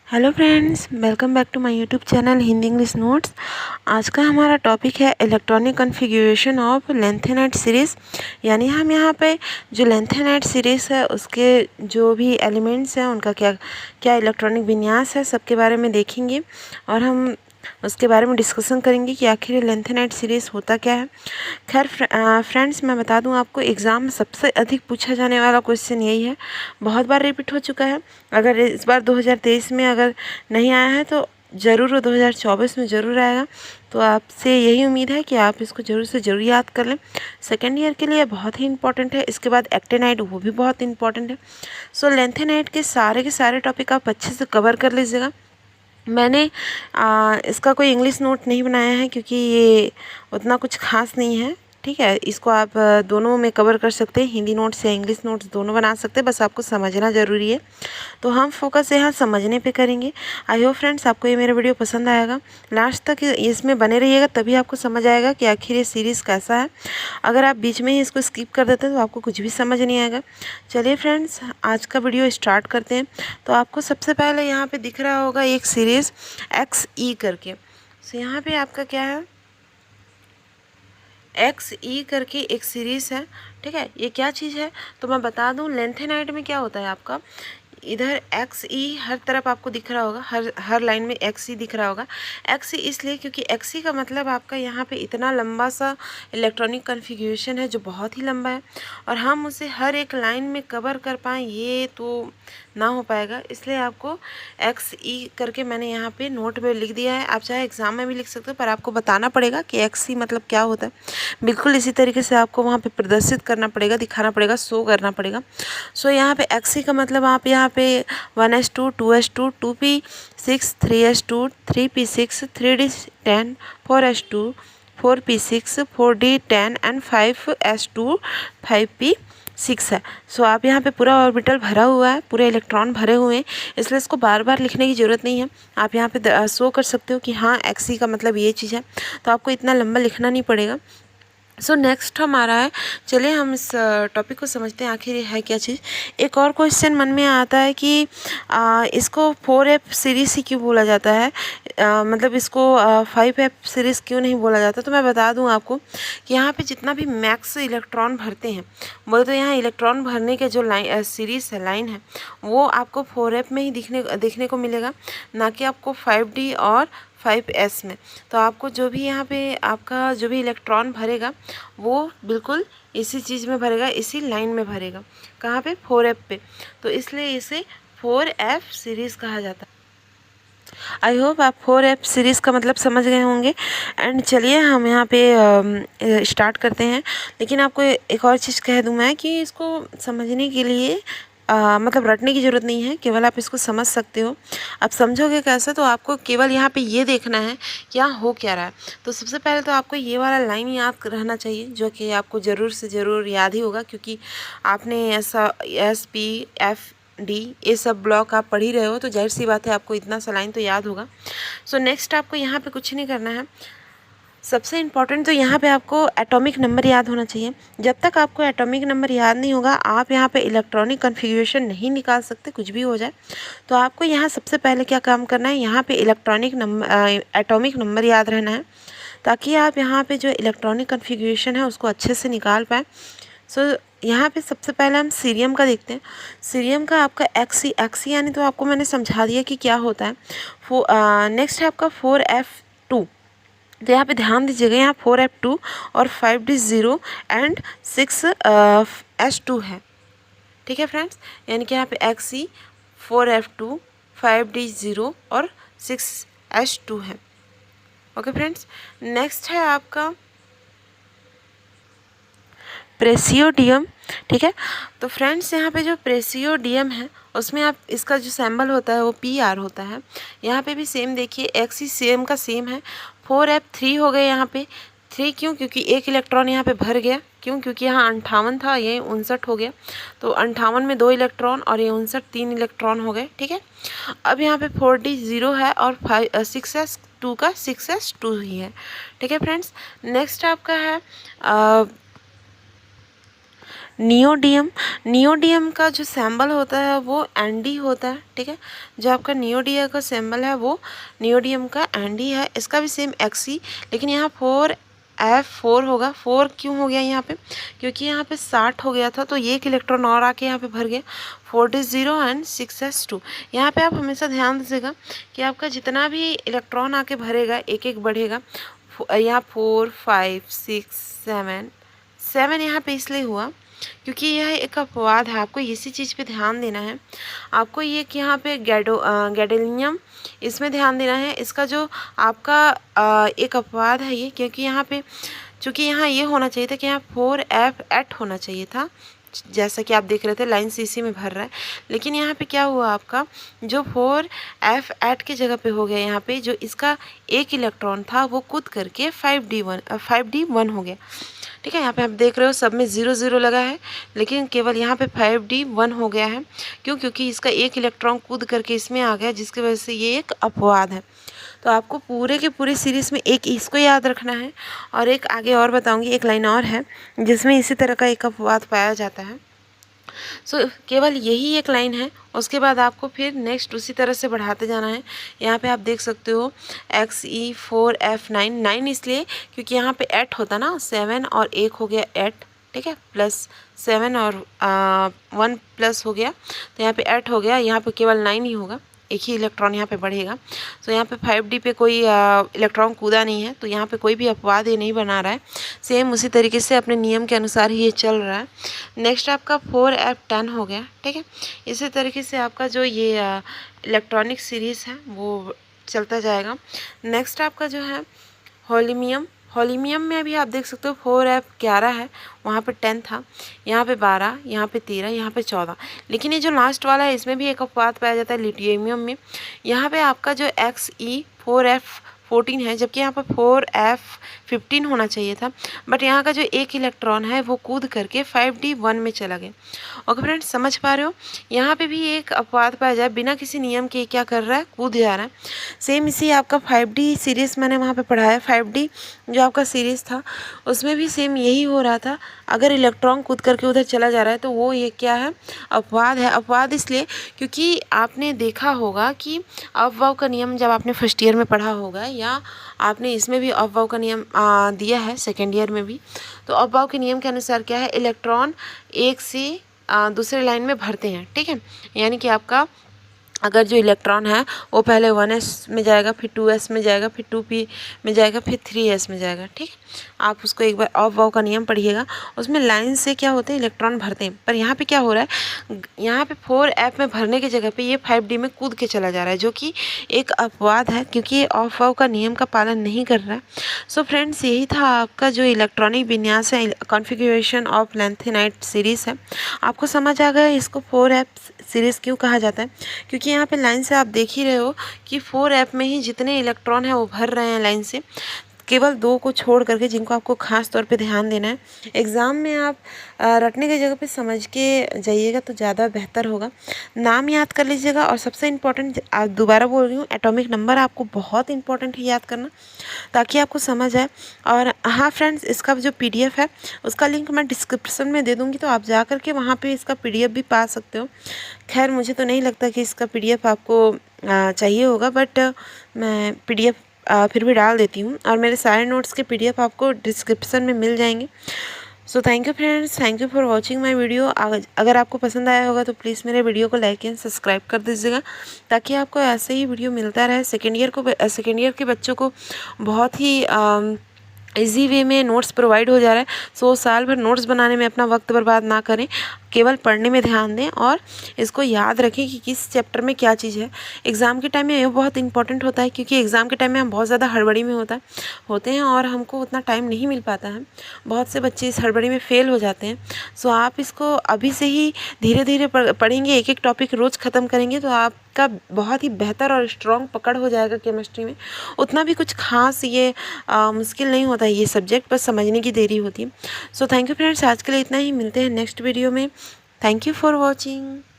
Hello friends, welcome back to my YouTube channel Hindi English notes. आज का हमारा topic है electronic configuration of lanthanide series. यानी हम यहाँ पे जो लेंथेनाइट सीरीज़ है उसके जो भी एलिमेंट्स हैं उनका क्या क्या इलेक्ट्रॉनिक विन्यास है सबके बारे में देखेंगे और हम उसके बारे में डिस्कशन करेंगे कि आखिर लेंथेनाइट सीरीज़ होता क्या है। खैर फ्रेंड्स, मैं बता दूं आपको, एग्ज़ाम में सबसे अधिक पूछा जाने वाला क्वेश्चन यही है, बहुत बार रिपीट हो चुका है। अगर इस बार 2023 में अगर नहीं आया है तो ज़रूर 2024 में ज़रूर आएगा। तो आपसे यही उम्मीद है कि आप इसको ज़रूर से ज़रूर याद कर लें। सेकेंड ईयर के लिए बहुत ही इंपॉर्टेंट है। इसके बाद एक्टेनाइट, वो भी बहुत इंपॉर्टेंट है। सो लेंथेनाइट के सारे टॉपिक आप अच्छे से कवर कर लीजिएगा। मैंने इसका कोई इंग्लिश नोट नहीं बनाया है क्योंकि ये उतना कुछ खास नहीं है। ठीक है, इसको आप दोनों में कवर कर सकते हैं, हिंदी नोट्स या इंग्लिश नोट्स दोनों बना सकते हैं, बस आपको समझना ज़रूरी है। तो हम फोकस यहाँ समझने पे करेंगे। आई होप फ्रेंड्स आपको ये मेरा वीडियो पसंद आएगा। लास्ट तक इसमें बने रहिएगा, तभी आपको समझ आएगा कि आखिर ये सीरीज़ कैसा है। अगर आप बीच में ही इसको स्किप कर देते हैं तो आपको कुछ भी समझ नहीं आएगा। चलिए फ्रेंड्स, आज का वीडियो स्टार्ट करते हैं। तो आपको सबसे पहले यहाँ पे दिख रहा होगा एक सीरीज़ XE करके। सो यहाँ पे आपका क्या है, XE करके एक सीरीज़ है। ठीक है, ये क्या चीज़ है तो मैं बता दूं, लेंथेनाइट में क्या होता है आपका, इधर XE हर तरफ आपको दिख रहा होगा, हर लाइन में XE दिख रहा होगा। XE इसलिए क्योंकि XE का मतलब आपका यहाँ पे इतना लंबा सा इलेक्ट्रॉनिक कॉन्फ़िगरेशन है जो बहुत ही लंबा है, और हम उसे हर एक लाइन में कवर कर पाएँ ये तो ना हो पाएगा। इसलिए आपको XE करके मैंने यहाँ पे नोट में लिख दिया है। आप चाहे एग्ज़ाम में भी लिख सकते हो, पर आपको बताना पड़ेगा कि XE मतलब क्या होता है। बिल्कुल इसी तरीके से आपको वहाँ पे प्रदर्शित करना पड़ेगा, दिखाना पड़ेगा, शो करना पड़ेगा। सो यहाँ पे XE का मतलब आप यहाँ पे 1s2, 2s2, 2p6, 3s2, 3p6, 3d10, 4s2, 4p6, 4d10 and 5s2, 5p6 है। सो आप यहाँ पे पूरा ऑर्बिटल भरा हुआ है, पूरे इलेक्ट्रॉन भरे हुए हैं, इसलिए इसको बार बार लिखने की ज़रूरत नहीं है। आप यहाँ पे शो कर सकते हो कि हाँ XE का मतलब ये चीज़ है, तो आपको इतना लंबा लिखना नहीं पड़ेगा। सो नेक्स्ट हमारा है, चलिए हम इस टॉपिक को समझते हैं आखिर ये है क्या चीज़। एक और क्वेश्चन मन में आता है कि इसको 4f सीरीज़ ही क्यों बोला जाता है, मतलब इसको 5f सीरीज़ क्यों नहीं बोला जाता। तो मैं बता दूं आपको कि यहाँ पे जितना भी मैक्स इलेक्ट्रॉन भरते हैं, बोले तो यहाँ इलेक्ट्रॉन भरने के जो सीरीज़ है, लाइन है, वो आपको 4f में ही देखने को मिलेगा, ना कि आपको 5d और 5s में। तो आपको जो भी यहाँ पे आपका जो भी इलेक्ट्रॉन भरेगा वो बिल्कुल इसी चीज़ में भरेगा, इसी लाइन में भरेगा। कहाँ पे, 4f पे। तो इसलिए इसे 4f सीरीज़ कहा जाता है। आई होप आप 4f सीरीज़ का मतलब समझ गए होंगे। एंड चलिए हम यहाँ पे स्टार्ट करते हैं। लेकिन आपको एक और चीज़ कह दूँ मैं कि इसको समझने के लिए मतलब रटने की ज़रूरत नहीं है, केवल आप इसको समझ सकते हो। आप समझोगे कैसे, तो आपको केवल यहाँ पे ये देखना है क्या हो क्या रहा है। तो सबसे पहले तो आपको ये वाला लाइन याद रहना चाहिए, जो कि आपको ज़रूर से ज़रूर याद ही होगा, क्योंकि आपने ऐसा SPFD ये सब ब्लॉक आप पढ़ ही रहे हो, तो जाहिर सी बात है आपको इतना सा लाइन तो याद होगा। सो नेक्स्ट आपको यहाँ पे कुछ नहीं करना है। सबसे इम्पॉर्टेंट तो यहाँ पे आपको एटॉमिक नंबर याद होना चाहिए। जब तक आपको एटॉमिक नंबर याद नहीं होगा, आप यहाँ पे इलेक्ट्रॉनिक कॉन्फ़िगरेशन नहीं निकाल सकते, कुछ भी हो जाए। तो आपको यहाँ सबसे पहले क्या काम करना है, यहाँ पे एटॉमिक नंबर याद रहना है, ताकि आप यहाँ पे जो इलेक्ट्रॉनिक कॉन्फ़िगरेशन है उसको अच्छे से निकाल पाएँ। सो यहाँ पे सबसे पहले हम सीरियम का देखते हैं। सीरियम का आपका XE यानी तो आपको मैंने समझा दिया कि क्या होता है। नेक्स्ट है आपका 4f2। तो यहाँ पे ध्यान दीजिएगा, यहाँ 4f2 और 5d0 एंड 6s2 है। ठीक है फ्रेंड्स, यानी कि यहाँ पे XE 4f2 5d0 और 6s2 है। ओके फ्रेंड्स, नेक्स्ट है आपका प्रेसियोडियम। ठीक है, तो फ्रेंड्स यहाँ पे जो प्रेसियोडियम है उसमें आप इसका जो सिंबल होता है वो PR होता है। यहाँ पे भी सेम देखिए, XE सेम का सेम है। 4f3 हो गए यहाँ पे 3, क्यों, क्योंकि एक इलेक्ट्रॉन यहाँ पे भर गया, क्यों, क्योंकि यहाँ 58 था, ये 59 हो गया, तो 58 में 2 इलेक्ट्रॉन और ये 59 3 इलेक्ट्रॉन हो गए। ठीक है, अब यहाँ पे 4d0 है और 6s2 का 6s2 ही है। ठीक है फ्रेंड्स, नेक्स्ट आपका है नियोडियम, नियोडियम का जो सिंबल होता है वो Nd होता है, ठीक है। जो आपका नियोडियम का सिंबल है वो नियोडियम का Nd है। इसका भी सेम Xe, लेकिन यहाँ 4f4 होगा। 4 क्यों हो गया यहाँ पे? क्योंकि यहाँ पे 60 हो गया था, तो ये एक इलेक्ट्रॉन और आके यहाँ पे भर गया। 4d0 and 6s2। यहाँ पे आप हमेशा ध्यान दीजिएगा कि आपका जितना भी इलेक्ट्रॉन आके भरेगा एक एक बढ़ेगा। यहाँ 4 5 6 7 यहाँ पे इसलिए हुआ क्योंकि यह एक अपवाद है। आपको इसी चीज़ पे ध्यान देना है। आपको ये कि यहाँ पे गैडोलिनियम, इसमें ध्यान देना है। इसका जो आपका एक अपवाद है ये, क्योंकि यहाँ पे चूँकि यहाँ ये होना चाहिए था कि यहाँ 4f8 होना चाहिए था, जैसा कि आप देख रहे थे लाइन CC में भर रहा है। लेकिन यहाँ पे क्या हुआ, आपका जो 4f8 की जगह पे हो गया, यहाँ पे जो इसका एक इलेक्ट्रॉन था वो कूद करके 5d1 हो गया, ठीक है। यहाँ पे आप देख रहे हो सब में 0 0 लगा है, लेकिन केवल यहाँ पे 5d1 हो गया है। क्यों? क्योंकि इसका एक इलेक्ट्रॉन कूद करके इसमें आ गया, जिसकी वजह से ये एक अपवाद है। तो आपको पूरे के पूरे सीरीज़ में एक इसको याद रखना है, और एक आगे और बताऊंगी, एक लाइन और है जिसमें इसी तरह का एक अपवाद पाया जाता है। केवल यही एक लाइन है, उसके बाद आपको फिर नेक्स्ट उसी तरह से बढ़ाते जाना है। यहाँ पे आप देख सकते हो Xe4f9, 9 इसलिए क्योंकि यहाँ पे 8 होता ना, 7 और 1 हो गया 8, ठीक है, प्लस 7 और 1 प्लस हो गया, तो यहाँ पे 8 हो गया। यहाँ पे केवल 9 ही होगा, एक ही इलेक्ट्रॉन यहाँ पे बढ़ेगा। तो यहाँ पे 5d पे कोई इलेक्ट्रॉन कूदा नहीं है, तो यहाँ पे कोई भी अपवाद ये नहीं बना रहा है। सेम उसी तरीके से अपने नियम के अनुसार ही ये चल रहा है। नेक्स्ट आपका 4f10 हो गया, ठीक है। इसी तरीके से आपका जो ये इलेक्ट्रॉनिक सीरीज़ है वो चलता जाएगा। नेक्स्ट आपका जो है होलिमियम, होलिमियम में अभी आप देख सकते हो 4f11 है, वहाँ पे 10 था, यहाँ पे 12, यहाँ पे 13, यहाँ पे 14। लेकिन ये जो लास्ट वाला है इसमें भी एक अपवाद पाया जाता है लिथियम में। यहाँ पे आपका जो Xe4f14 है, जबकि यहाँ पर 4f15 होना चाहिए था, बट यहाँ का जो एक इलेक्ट्रॉन है वो कूद करके 5d1 में चला गया। ओके फ्रेंड्स, समझ पा रहे हो? यहाँ पे भी एक अपवाद पाया जाए, बिना किसी नियम के क्या कर रहा है, कूद जा रहा है। सेम इसी आपका 5d सीरीज़ मैंने वहाँ पे पढ़ाया। 5d जो आपका सीरीज़ था उसमें भी सेम यही हो रहा था। अगर इलेक्ट्रॉन कूद करके उधर चला जा रहा है तो वो ये क्या है, अपवाद है। अपवाद इसलिए क्योंकि आपने देखा होगा कि अपवाद का नियम जब आपने फर्स्ट ईयर में पढ़ा होगा, या आपने इसमें भी अपवाद का नियम दिया है सेकेंड ईयर में भी। तो अपवाद के नियम के अनुसार क्या है, इलेक्ट्रॉन एक से दूसरे लाइन में भरते हैं, ठीक है। यानी कि आपका अगर जो इलेक्ट्रॉन है वो पहले 1s में जाएगा, फिर 2s में जाएगा, फिर 2p में जाएगा, फिर 3s में जाएगा, ठीक है। आप उसको एक बार ऑफ वाव का नियम पढ़िएगा, उसमें लाइन से क्या होते हैं, इलेक्ट्रॉन भरते हैं। पर यहाँ पे क्या हो रहा है, यहाँ पे 4f में भरने की जगह पे ये 5d में कूद के चला जा रहा है, जो कि एक अपवाद है क्योंकि ये ऑफ वाव का नियम का पालन नहीं कर रहा है। सो फ्रेंड्स, यही था आपका जो इलेक्ट्रॉनिक विन्यास है, कॉन्फ़िगरेशन ऑफ लैंथेनाइट सीरीज़ है। आपको समझ आ गया इसको 4f सीरीज़ क्यों कहा जाता है? क्योंकि यहाँ पे लाइन से आप देख ही रहे हो कि 4f में ही जितने इलेक्ट्रॉन हैं वो भर रहे हैं लाइन से, केवल 2 को छोड़ करके, जिनको आपको खास तौर पे ध्यान देना है। एग्ज़ाम में आप रटने की जगह पे समझ के जाइएगा तो ज़्यादा बेहतर होगा। नाम याद कर लीजिएगा, और सबसे इम्पॉर्टेंट, आप दोबारा बोल रही हूँ, एटॉमिक नंबर आपको बहुत इंपॉर्टेंट है याद करना, ताकि आपको समझ आए। और हाँ फ्रेंड्स, इसका जो PDF है उसका लिंक मैं डिस्क्रिप्शन में दे दूँगी, तो आप जा कर के वहाँ पर इसका PDF भी पा सकते हो। खैर, मुझे तो नहीं लगता कि इसका PDF आपको चाहिए होगा, बट मैं PDF फिर भी डाल देती हूँ, और मेरे सारे नोट्स के PDF आपको डिस्क्रिप्शन में मिल जाएंगे। So thank you friends, thank you for watching my video. अगर आपको पसंद आया होगा तो प्लीज़ मेरे वीडियो को लाइक एंड सब्सक्राइब कर दीजिएगा, ताकि आपको ऐसे ही वीडियो मिलता रहे। सेकेंड ईयर के बच्चों को बहुत ही इजी वे में नोट्स प्रोवाइड हो जा रहा है। सो साल भर नोट्स बनाने में अपना वक्त बर्बाद ना करें, केवल पढ़ने में ध्यान दें, और इसको याद रखें कि किस चैप्टर में क्या चीज़ है। एग्ज़ाम के टाइम में ये बहुत इंपॉर्टेंट होता है, क्योंकि एग्ज़ाम के टाइम में हम बहुत ज़्यादा हड़बड़ी में होते हैं, और हमको उतना टाइम नहीं मिल पाता है। बहुत से बच्चे इस हड़बड़ी में फ़ेल हो जाते हैं। सो आप इसको अभी से ही धीरे धीरे पढ़ेंगे, एक एक टॉपिक रोज़ ख़त्म करेंगे, तो आपका बहुत ही बेहतर और स्ट्रॉन्ग पकड़ हो जाएगा केमिस्ट्री में। उतना भी कुछ खास ये मुश्किल नहीं होता है ये सब्जेक्ट, बस समझने की देरी होती है। सो थैंक यू फ्रेंड्स, आज के लिए इतना ही। मिलते हैं नेक्स्ट वीडियो में। Thank you for watching.